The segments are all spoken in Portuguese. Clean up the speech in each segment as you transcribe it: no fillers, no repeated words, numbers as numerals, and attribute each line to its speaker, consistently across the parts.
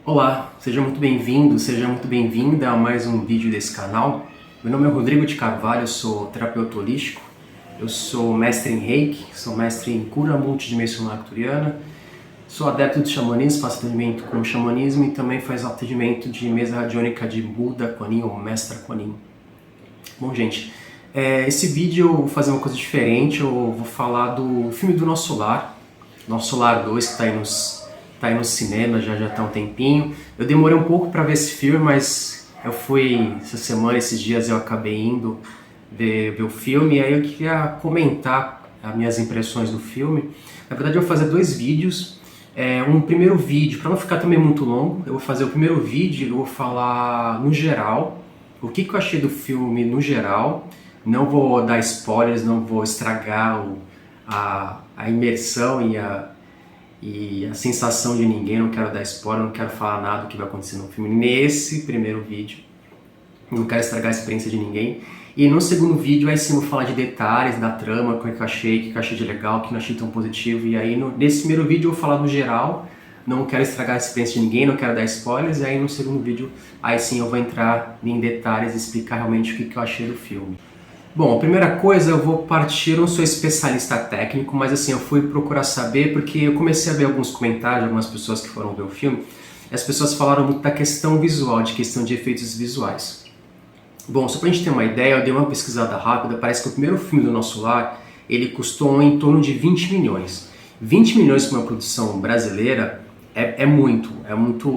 Speaker 1: Olá, seja muito bem-vindo, seja muito bem-vinda a mais um vídeo desse canal. Meu nome é Rodrigo de Carvalho, eu sou terapeuta holístico, eu sou mestre em Reiki, sou mestre em cura multidimensional arcturiana, sou adepto de xamanismo, faço atendimento com xamanismo e também faço atendimento de mesa radiônica de Buda Kuan Yin ou Mestra Kuan Yin. Bom, gente, esse vídeo eu vou fazer uma coisa diferente, eu vou falar do filme do Nosso Lar 2, que está aí nos cinemas, já está há um tempinho. Eu demorei um pouco para ver esse filme, mas eu fui essa semana, esses dias eu acabei indo ver o filme, e aí eu queria comentar as minhas impressões do filme. Na verdade eu vou fazer dois vídeos. Um primeiro vídeo, para não ficar também muito longo, eu vou fazer o primeiro vídeo, eu vou falar no geral, o que eu achei do filme no geral. Não vou dar spoilers, não vou estragar a imersão e a sensação de ninguém, não quero dar spoiler, não quero falar nada do que vai acontecer no filme nesse primeiro vídeo, não quero estragar a experiência de ninguém. E no segundo vídeo aí sim eu vou falar de detalhes da trama, o que eu achei, o que eu achei de legal, o que eu não achei tão positivo. E aí nesse primeiro vídeo eu vou falar no geral, não quero estragar a experiência de ninguém, não quero dar spoilers. E aí no segundo vídeo aí sim eu vou entrar em detalhes e explicar realmente o que eu achei do filme. Bom, a primeira coisa, eu vou partir, eu não sou especialista técnico, mas assim, eu fui procurar saber, porque eu comecei a ver alguns comentários de algumas pessoas que foram ver o filme, e as pessoas falaram muito da questão visual, de questão de efeitos visuais. Bom, só pra gente ter uma ideia, eu dei uma pesquisada rápida, parece que o primeiro filme do Nosso Lar, ele custou em torno de 20 milhões. 20 milhões para uma produção brasileira é muito,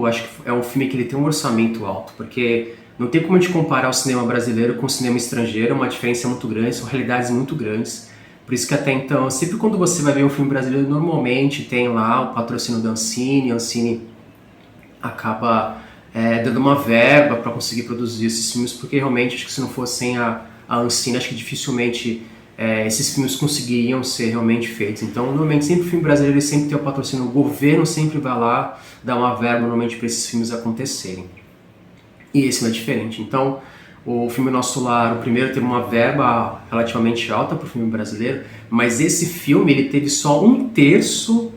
Speaker 1: acho que é um filme que ele tem um orçamento alto, porque não tem como a gente comparar o cinema brasileiro com o cinema estrangeiro, é uma diferença muito grande, são realidades muito grandes. Por isso que até então, sempre quando você vai ver um filme brasileiro, normalmente tem lá o patrocínio da Ancine, a Ancine acaba dando uma verba para conseguir produzir esses filmes, porque realmente acho que se não fosse sem a Ancine, acho que dificilmente esses filmes conseguiriam ser realmente feitos. Então, normalmente sempre o filme brasileiro ele sempre tem o patrocínio, o governo sempre vai lá dar uma verba normalmente para esses filmes acontecerem. E esse não é diferente. Então, o filme Nosso Lar, o primeiro, teve uma verba relativamente alta para o filme brasileiro, mas esse filme ele teve só 1/3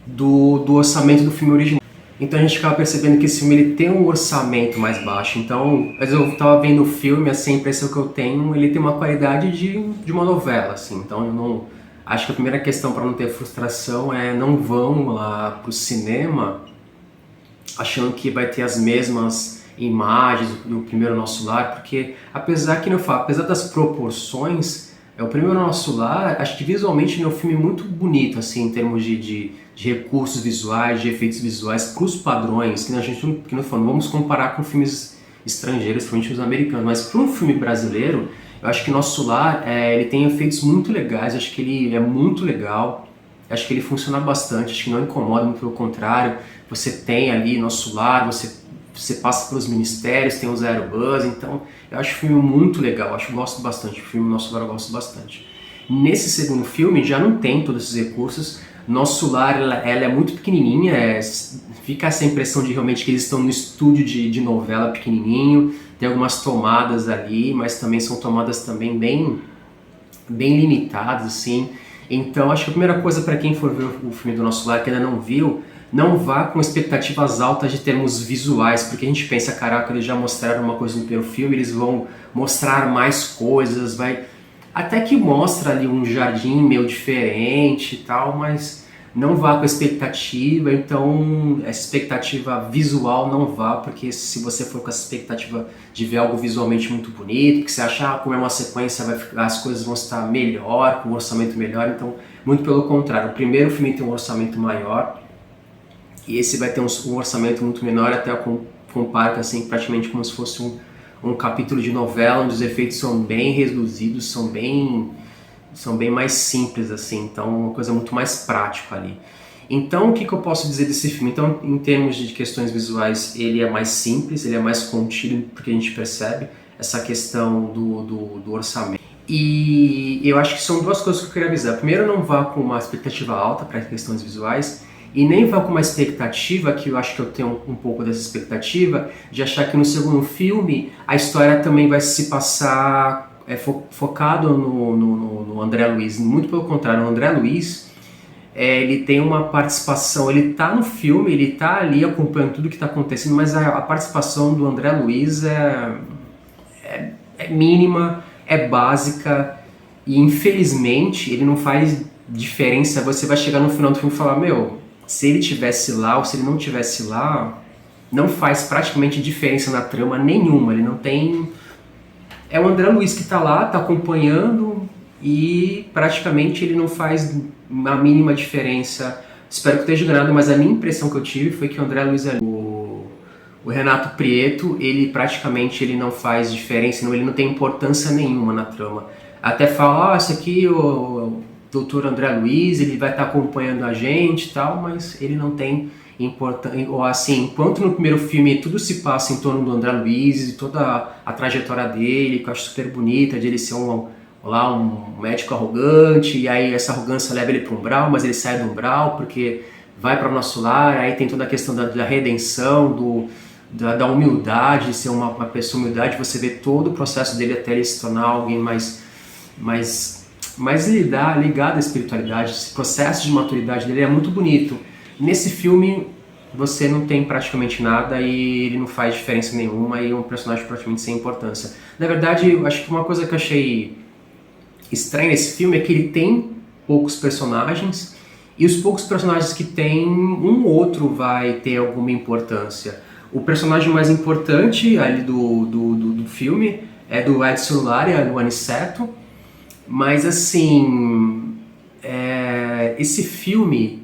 Speaker 1: do orçamento do filme original. Então a gente acaba percebendo que esse filme ele tem um orçamento mais baixo. Então, às vezes eu estava vendo o filme, assim, a impressão que eu tenho, ele tem uma qualidade de uma novela, assim. Então, eu não acho que a primeira questão para não ter frustração é não vão lá para o cinema achando que vai ter as mesmas imagens do primeiro Nosso Lar, porque apesar das proporções, o primeiro Nosso Lar, acho que visualmente é um filme muito bonito, assim, em termos de recursos visuais, de efeitos visuais, para os padrões, que a gente não vamos comparar com filmes estrangeiros, principalmente os americanos, mas para um filme brasileiro, eu acho que Nosso Lar, ele tem efeitos muito legais, acho que ele é muito legal, acho que ele funciona bastante, acho que não incomoda, muito pelo contrário. Você tem ali Nosso Lar, você passa pelos ministérios, tem os aerobus, então eu acho o filme muito legal, gosto bastante, o filme Nosso Lar eu gosto bastante. Nesse segundo filme já não tem todos esses recursos, Nosso Lar ela é muito pequenininha, fica essa impressão de realmente que eles estão no estúdio de novela pequenininho, tem algumas tomadas ali, mas também são tomadas também bem limitadas, assim. Então acho que a primeira coisa para quem for ver o filme do Nosso Lar que ainda não viu, não vá com expectativas altas de termos visuais, porque a gente pensa, caraca, eles já mostraram uma coisa no primeiro filme, eles vão mostrar mais coisas, até que mostra ali um jardim meio diferente e tal, mas não vá com expectativa. Então essa expectativa visual não vá, porque se você for com essa expectativa de ver algo visualmente muito bonito, que você achar como é uma sequência, as coisas vão estar melhor, com um orçamento melhor, então muito pelo contrário, o primeiro filme tem um orçamento maior, e esse vai ter um orçamento muito menor, até eu comparo assim, praticamente como se fosse um capítulo de novela, onde os efeitos são bem reduzidos, são bem mais simples, assim, então uma coisa muito mais prática ali. Então o que eu posso dizer desse filme? Então, em termos de questões visuais, ele é mais simples, ele é mais contido, porque a gente percebe essa questão do orçamento. E eu acho que são duas coisas que eu queria avisar. Primeiro, não vá com uma expectativa alta para questões visuais, e nem vá com uma expectativa, que eu acho que eu tenho um pouco dessa expectativa, de achar que no segundo filme a história também vai se passar focado no André Luiz. Muito pelo contrário, o André Luiz, ele tem uma participação, ele tá no filme, ele tá ali acompanhando tudo que tá acontecendo, mas a participação do André Luiz é mínima, é básica, e infelizmente ele não faz diferença. Você vai chegar no final do filme e falar, meu, se ele tivesse lá ou se ele não tivesse lá, não faz praticamente diferença na trama nenhuma, ele não tem... É o André Luiz que tá lá, tá acompanhando, e praticamente ele não faz a mínima diferença. Espero que esteja enganado, mas a minha impressão que eu tive foi que o André Luiz ali, o Renato Prieto, ele praticamente ele não faz diferença, ele não tem importância nenhuma na trama. Até fala, esse aqui o Dr. André Luiz, ele vai estar acompanhando a gente e tal, mas ele não tem importância. Assim, enquanto no primeiro filme tudo se passa em torno do André Luiz e toda a trajetória dele, que eu acho super bonita, de ele ser um médico arrogante, e aí essa arrogância leva ele para o umbral, mas ele sai do umbral porque vai para o nosso lar, aí tem toda a questão da redenção, da humildade, ser uma pessoa humildade, você vê todo o processo dele até ele se tornar alguém mais ligado à espiritualidade. Esse processo de maturidade dele é muito bonito. Nesse filme você não tem praticamente nada e ele não faz diferença nenhuma, e é um personagem praticamente sem importância. Na verdade, eu acho que uma coisa que eu achei estranha nesse filme é que ele tem poucos personagens, e os poucos personagens que tem, um ou outro vai ter alguma importância. O personagem mais importante ali do filme é do Edson Lari, do Aniceto, mas assim, esse filme,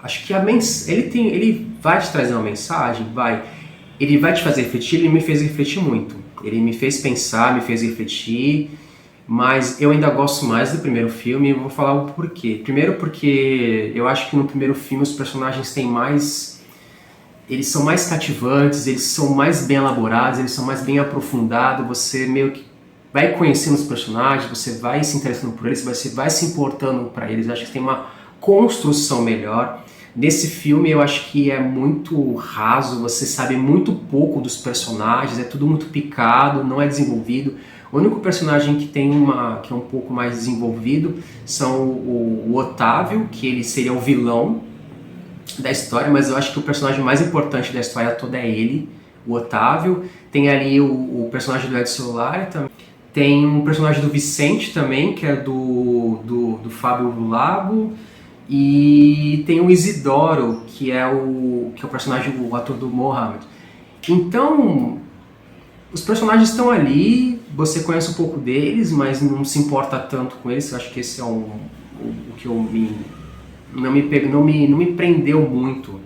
Speaker 1: acho que ele vai te trazer uma mensagem, ele vai te fazer refletir, ele me fez refletir muito. Ele me fez pensar, me fez refletir, mas eu ainda gosto mais do primeiro filme, e vou falar o porquê. Primeiro porque eu acho que no primeiro filme os personagens eles são mais cativantes, eles são mais bem elaborados, eles são mais bem aprofundados, você meio que vai conhecendo os personagens, você vai se interessando por eles, você vai se importando para eles. Eu acho que tem uma construção melhor. Nesse filme eu acho que é muito raso, você sabe muito pouco dos personagens, é tudo muito picado, não é desenvolvido. O único personagem que que é um pouco mais desenvolvido são o Otávio, que ele seria o vilão da história, mas eu acho que o personagem mais importante da história toda é ele, o Otávio. Tem ali o personagem do Edson Lari também. Tem um personagem do Vicente também, que é do Fábio Lago. E tem o Isidoro, que é o personagem, o ator do Mohamed. Então, os personagens estão ali, você conhece um pouco deles, mas não se importa tanto com eles. Eu acho que esse é o que não me prendeu muito,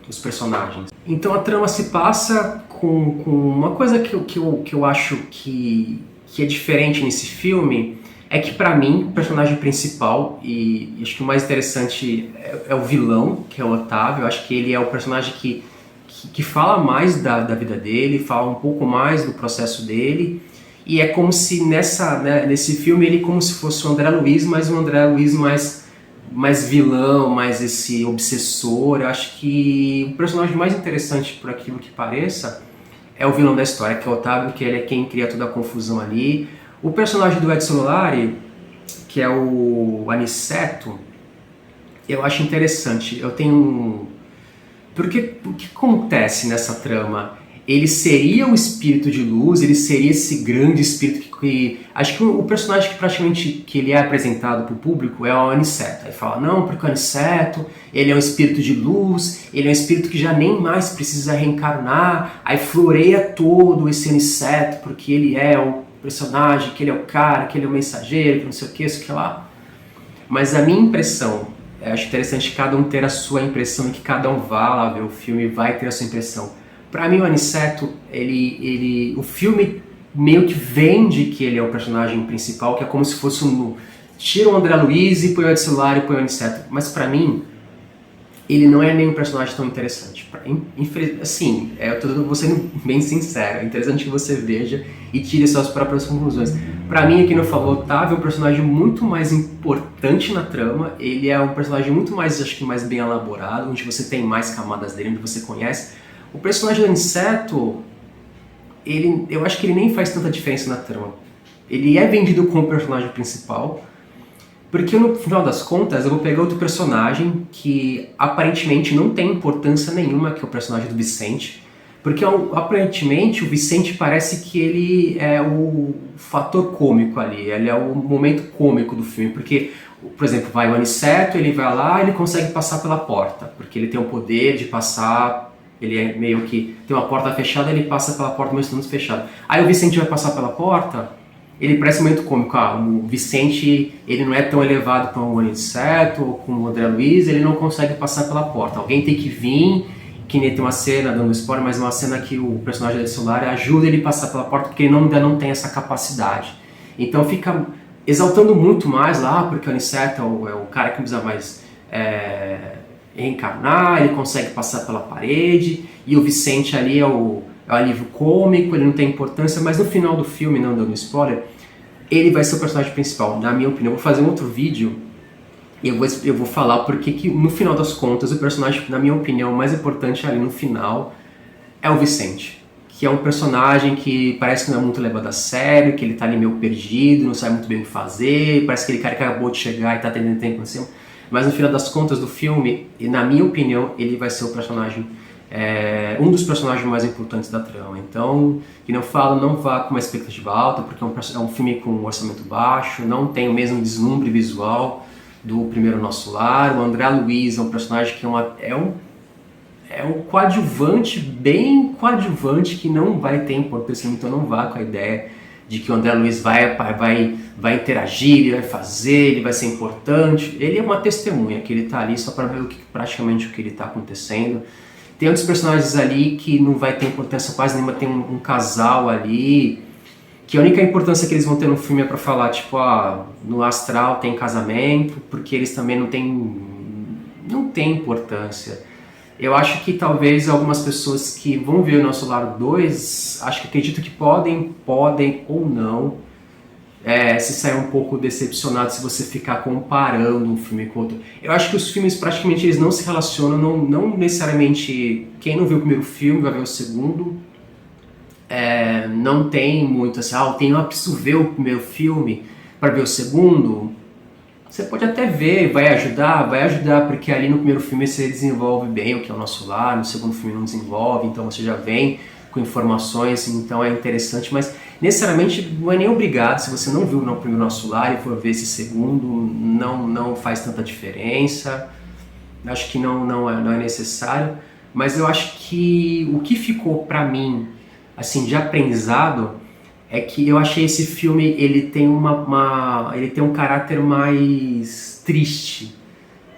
Speaker 1: os personagens. Então a trama se passa com uma coisa que eu acho que é diferente nesse filme, é que pra mim o personagem principal, e acho que o mais interessante é o vilão, que é o Otávio. Eu acho que ele é o personagem que fala mais da vida dele, fala um pouco mais do processo dele, e é como se nesse filme ele como se fosse o André Luiz, mas um André Luiz mais vilão, mais esse obsessor. Eu acho que o personagem mais interessante, por aquilo que pareça, é o vilão da história, que é o Otávio, que ele é quem cria toda a confusão ali. O personagem do Edson Lari, que é o Aniceto, eu acho interessante. Porque o que acontece nessa trama? Ele seria o espírito de luz, ele seria esse grande espírito que acho que o personagem que praticamente que ele é apresentado para o público é o Aniceto. Aí fala, não, porque o Aniceto, ele é um espírito de luz, ele é um espírito que já nem mais precisa reencarnar. Aí floreia todo esse Aniceto, porque ele é o personagem, que ele é o cara, que ele é o mensageiro, que não sei o que, isso que lá. Mas a minha impressão, eu acho interessante cada um ter a sua impressão, e que cada um vá lá ver o filme e vai ter a sua impressão. Pra mim o Aniceto, o filme meio que vende que ele é o personagem principal, que é como se fosse tira o André Luiz e põe o Edson Lari e põe o Aniceto. Mas pra mim, ele não é nem um personagem tão interessante. Assim, eu tô sendo bem sincero, é interessante que você veja e tire suas próprias conclusões. Pra mim, aqui no Falou Otávio é um personagem muito mais importante na trama, ele é um personagem muito mais, acho que mais bem elaborado, onde você tem mais camadas dele, onde você conhece. O personagem do Aniceto, eu acho que ele nem faz tanta diferença na trama. Ele é vendido como personagem principal, Porque no final das contas eu vou pegar outro personagem que aparentemente não tem importância nenhuma, que é o personagem do Vicente. Porque aparentemente o Vicente parece que ele é o fator cômico ali, ele é o momento cômico do filme. Porque, por exemplo, vai o Aniceto, ele vai lá, ele consegue passar pela porta, porque ele tem o poder de passar, ele é meio que tem uma porta fechada, ele passa pela porta mesmo estando fechada. Aí o Vicente vai passar pela porta, ele parece muito cômico. O Vicente, ele não é tão elevado como o Aniceto ou como o André Luiz, ele não consegue passar pela porta. Alguém tem que vir, que nem tem uma cena, dando spoiler, mas uma cena que o personagem do celular ajuda ele a passar pela porta, porque ele ainda não tem essa capacidade. Então fica exaltando muito mais lá, porque o Aniceto é o cara que precisa mais reencarnar, ele consegue passar pela parede, e o Vicente ali é o alívio cômico, ele não tem importância, mas no final do filme, não dando spoiler, ele vai ser o personagem principal, na minha opinião. Eu vou fazer um outro vídeo e eu vou falar porque que no final das contas o personagem, na minha opinião, mais importante ali no final é o Vicente, que é um personagem que parece que não é muito levado a sério, que ele tá ali meio perdido, não sabe muito bem o que fazer, parece aquele cara que acabou de chegar e tá tendo tempo assim, mas no final das contas do filme, na minha opinião, ele vai ser o personagem um dos personagens mais importantes da trama. Então, que não falo, não vá com uma expectativa alta, porque é um filme com um orçamento baixo, não tem o mesmo deslumbre visual do Primeiro Nosso Lar. O André Luiz é um personagem que é um coadjuvante, bem coadjuvante, que não vai ter importância, então não vá com a ideia de que o André Luiz vai interagir, ele vai fazer, ele vai ser importante. Ele é uma testemunha, que ele está ali só para ver praticamente o que ele está acontecendo. Tem outros personagens ali que não vai ter importância quase nenhuma, tem um casal ali, que a única importância que eles vão ter no filme é pra falar, tipo, no astral tem casamento, porque eles também não tem importância. Eu acho que talvez algumas pessoas que vão ver o Nosso Lar 2, acredito que podem ou não, se sair um pouco decepcionado se você ficar comparando um filme com outro. Eu acho que os filmes praticamente eles não se relacionam, não necessariamente quem não viu o primeiro filme vai ver o segundo. Não tem muito assim, eu preciso ver o primeiro filme para ver o segundo. Você pode até ver, vai ajudar, porque ali no primeiro filme você desenvolve bem o que é o Nosso Lar, no segundo filme não desenvolve, então você já vem com informações, então é interessante, mas necessariamente não é nem obrigado. Se você não viu no primeiro Nosso Lar e for ver esse segundo, não faz tanta diferença. Acho que não é necessário, mas eu acho que o que ficou pra mim assim de aprendizado é que eu achei esse filme, ele tem ele tem um caráter mais triste,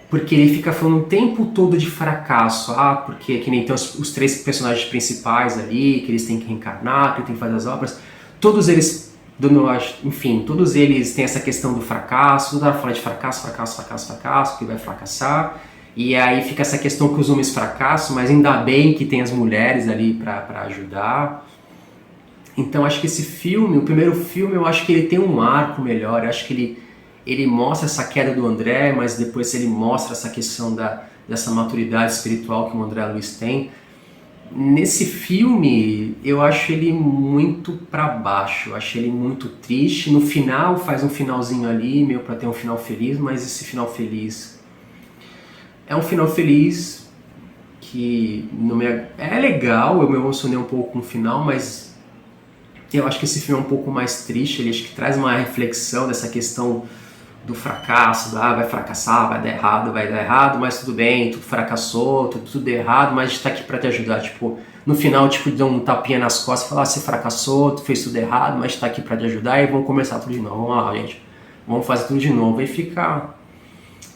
Speaker 1: porque ele fica falando o tempo todo de fracasso, porque que nem tem os três personagens principais ali, que eles têm que reencarnar, que eles têm que fazer as obras, todos eles, enfim, todos eles têm essa questão do fracasso, toda hora fala de fracasso, que vai fracassar, e aí fica essa questão que os homens fracassam, mas ainda bem que tem as mulheres ali para ajudar. Então acho que esse filme, o primeiro filme, eu acho que ele tem um arco melhor, eu acho que ele mostra essa queda do André, mas depois ele mostra essa questão dessa maturidade espiritual que o André Luiz tem. Nesse filme, eu acho ele muito pra baixo, eu acho ele muito triste. No final, faz um finalzinho ali, meio pra ter um final feliz, mas esse final feliz é um final feliz que é legal, eu me emocionei um pouco com o final, mas eu acho que esse filme é um pouco mais triste. Ele acho que traz uma reflexão dessa questão do fracasso, vai fracassar, vai dar errado, mas tudo bem, tudo fracassou, tudo deu errado, mas a gente tá aqui pra te ajudar, tipo, no final, tipo, deu um tapinha nas costas e falar, você fracassou, tu fez tudo errado, mas a gente tá aqui pra te ajudar e vamos começar tudo de novo, vamos lá, gente, vamos fazer tudo de novo. E fica,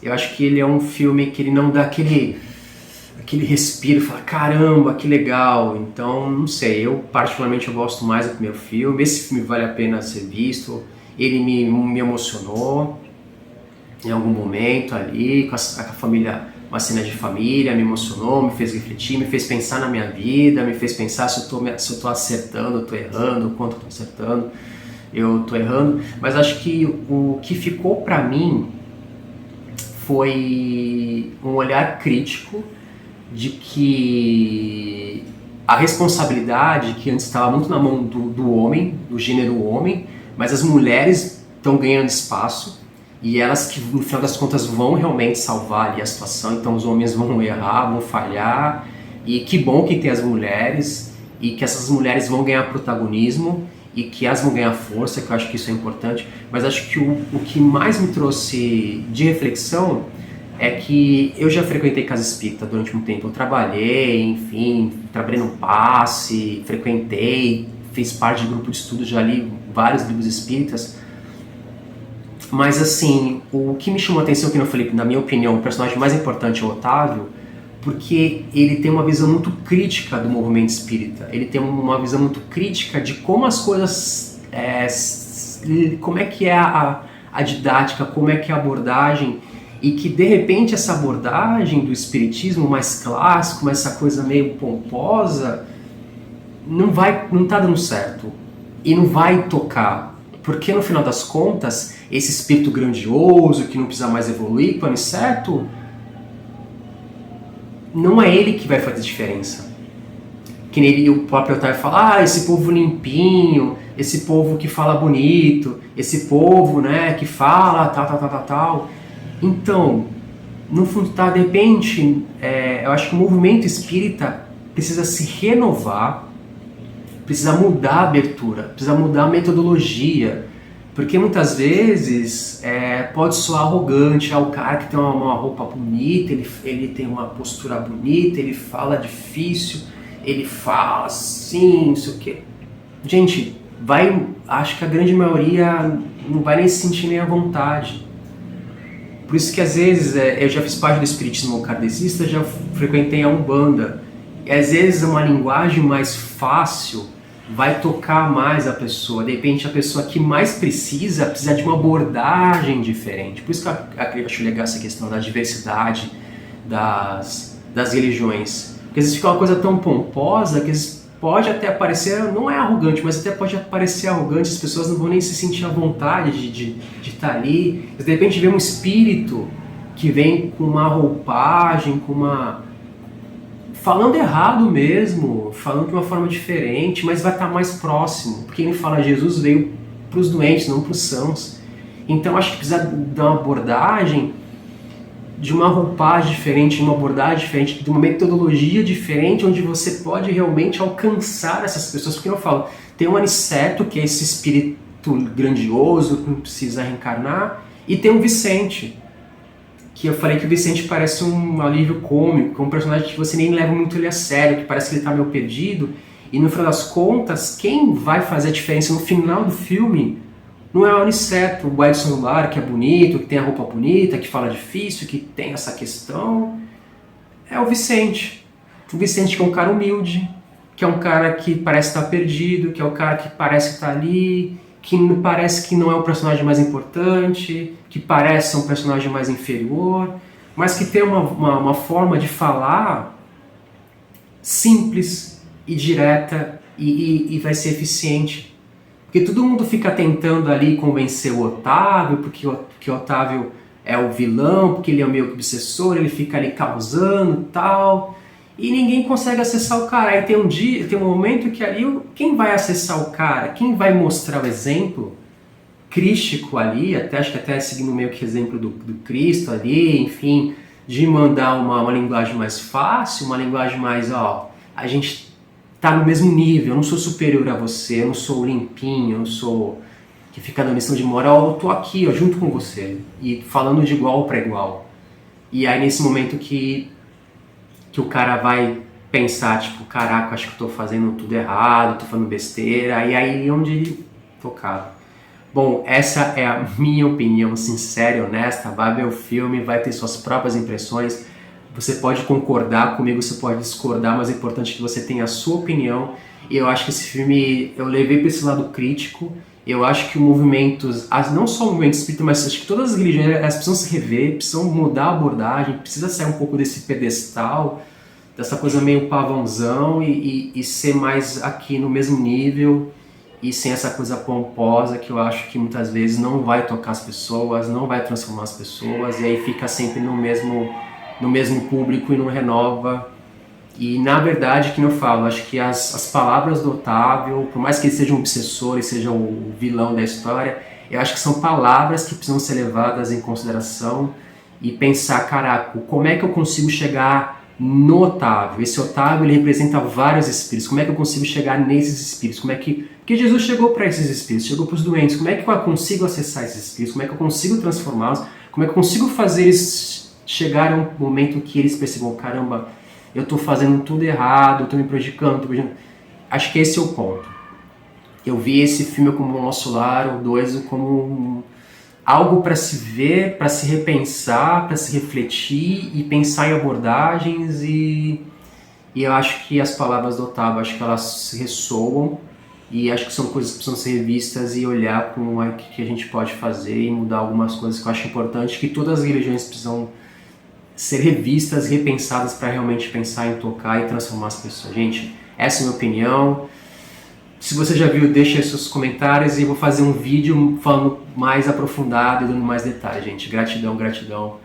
Speaker 1: eu acho que ele é um filme que ele não dá aquele respiro, fala, caramba, que legal. Então, não sei, eu particularmente eu gosto mais do primeiro filme. Esse filme vale a pena ser visto, ele me emocionou em algum momento ali, com a família, uma cena de família, me emocionou, me fez refletir, me fez pensar na minha vida, me fez pensar se eu tô acertando, eu tô errando, o quanto eu tô acertando, eu tô errando. Mas acho que o que ficou pra mim foi um olhar crítico de que a responsabilidade, que antes estava muito na mão do homem, do gênero homem, mas as mulheres estão ganhando espaço, e elas que no final das contas vão realmente salvar ali a situação. Então os homens vão errar, vão falhar, e que bom que tem as mulheres, e que essas mulheres vão ganhar protagonismo, e que elas vão ganhar força, que eu acho que isso é importante. Mas acho que o que mais me trouxe de reflexão é que eu já frequentei casa espírita durante um tempo. Eu trabalhei, enfim, trabalhei no passe, frequentei, fiz parte de grupo de estudo, já li vários livros espíritas. Mas assim, o que me chamou a atenção, que eu falei, na minha opinião, o personagem mais importante é o Otávio, porque ele tem uma visão muito crítica do movimento espírita. Ele tem uma visão muito crítica de como as coisas, como é que é a didática, como é que é a abordagem, e que de repente essa abordagem do espiritismo mais clássico, essa coisa meio pomposa, não está dando certo e não vai tocar, porque no final das contas esse espírito grandioso que não precisa mais evoluir, plano certo, não é ele que vai fazer diferença. Que nem o próprio Otávio fala, esse povo limpinho, esse povo que fala bonito, esse povo, né, que fala tal. Então, no fundo, de repente, eu acho que o movimento espírita precisa se renovar, precisa mudar a abertura, precisa mudar a metodologia, porque muitas vezes pode soar arrogante, o cara que tem uma roupa bonita, ele tem uma postura bonita, ele fala difícil, ele fala assim, não sei o quê. Gente, acho que a grande maioria não vai nem se sentir nem à vontade. Por isso que às vezes eu já fiz parte do espiritismo kardecista, já frequentei a Umbanda, e às vezes uma linguagem mais fácil vai tocar mais a pessoa. De repente a pessoa que mais precisa de uma abordagem diferente. Por isso que eu acho legal essa questão da diversidade das religiões. Porque às vezes fica uma coisa tão pomposa que às vezes pode até parecer, não é arrogante, mas até pode parecer arrogante, as pessoas não vão nem se sentir à vontade de estar ali. Mas de repente vê um espírito que vem com uma roupagem, falando errado mesmo, falando de uma forma diferente, mas vai estar mais próximo, porque ele fala Jesus veio para os doentes, não para os sãos. Então acho que precisa dar uma abordagem, de uma roupagem diferente, de uma abordagem diferente, de uma metodologia diferente, onde você pode realmente alcançar essas pessoas. Porque eu falo, tem o Aniceto, que é esse espírito grandioso, que não precisa reencarnar, e tem o Vicente, que eu falei que o Vicente parece um alívio cômico, um personagem que você nem leva muito ele a sério, que parece que ele está meio perdido, e no final das contas, quem vai fazer a diferença no final do filme não é o Aniceto, o Edson Lar, que é bonito, que tem a roupa bonita, que fala difícil, que tem essa questão, é o Vicente. O Vicente que é um cara humilde, que é um cara que parece estar perdido, que é o cara que parece estar ali, que parece que não é o personagem mais importante, que parece ser um personagem mais inferior, mas que tem uma forma de falar simples e direta e vai ser eficiente. Porque todo mundo fica tentando ali convencer o Otávio, porque o Otávio é o vilão, porque ele é meio obsessor, ele fica ali causando e tal, e ninguém consegue acessar o cara. Aí tem um momento que ali, quem vai acessar o cara, quem vai mostrar o exemplo crístico ali, acho que até seguindo meio que exemplo do Cristo ali, enfim, de mandar uma linguagem mais fácil, uma linguagem mais, a gente tá no mesmo nível, eu não sou superior a você, eu não sou limpinho, eu não sou que fica dando lição de moral, eu tô aqui, junto com você, e falando de igual para igual. E aí nesse momento que o cara vai pensar, tipo, caraca, acho que eu tô fazendo tudo errado, tô falando besteira, e aí onde ele tocava. Bom, essa é a minha opinião sincera e honesta. Vai ver o filme, vai ter suas próprias impressões. Você pode concordar comigo, você pode discordar, mas é importante que você tenha a sua opinião. E eu acho que esse filme, eu levei para esse lado crítico. Eu acho que o movimento, não só o movimento espírita, mas acho que todas as religiões, elas precisam se rever, precisam mudar a abordagem, precisa sair um pouco desse pedestal, dessa coisa meio pavãozão e ser mais aqui no mesmo nível e sem essa coisa pomposa que eu acho que muitas vezes não vai tocar as pessoas, não vai transformar as pessoas, e aí fica sempre no mesmo público e não renova. E na verdade, que eu falo, acho que as palavras do Otávio, por mais que ele seja um obsessor e seja o vilão da história, Eu acho que são palavras que precisam ser levadas em consideração e pensar, caraca, como é que eu consigo chegar no Otávio? Esse Otávio, ele representa vários espíritos. Como é que eu consigo chegar nesses espíritos? Como é que... Porque Jesus chegou para esses espíritos, chegou para os doentes. Como é que eu consigo acessar esses espíritos? Como é que eu consigo transformá-los? Como é que eu consigo fazer eles chegar a um momento que eles percebam, caramba, eu estou fazendo tudo errado, eu estou me prejudicando, Acho que esse é o ponto. Eu vi esse filme como um Nosso Lar, o 2 como algo para se ver, para se repensar, para se refletir e pensar em abordagens e eu acho que as palavras do Otávio, acho que elas ressoam e acho que são coisas que precisam ser revistas e olhar com o que a gente pode fazer e mudar algumas coisas que eu acho importante, que todas as religiões precisam ser revistas, repensadas para realmente pensar em tocar e transformar as pessoas. Gente, essa é a minha opinião. Se você já viu, deixa aí seus comentários e eu vou fazer um vídeo falando mais aprofundado e dando mais detalhes, gente. Gratidão, gratidão.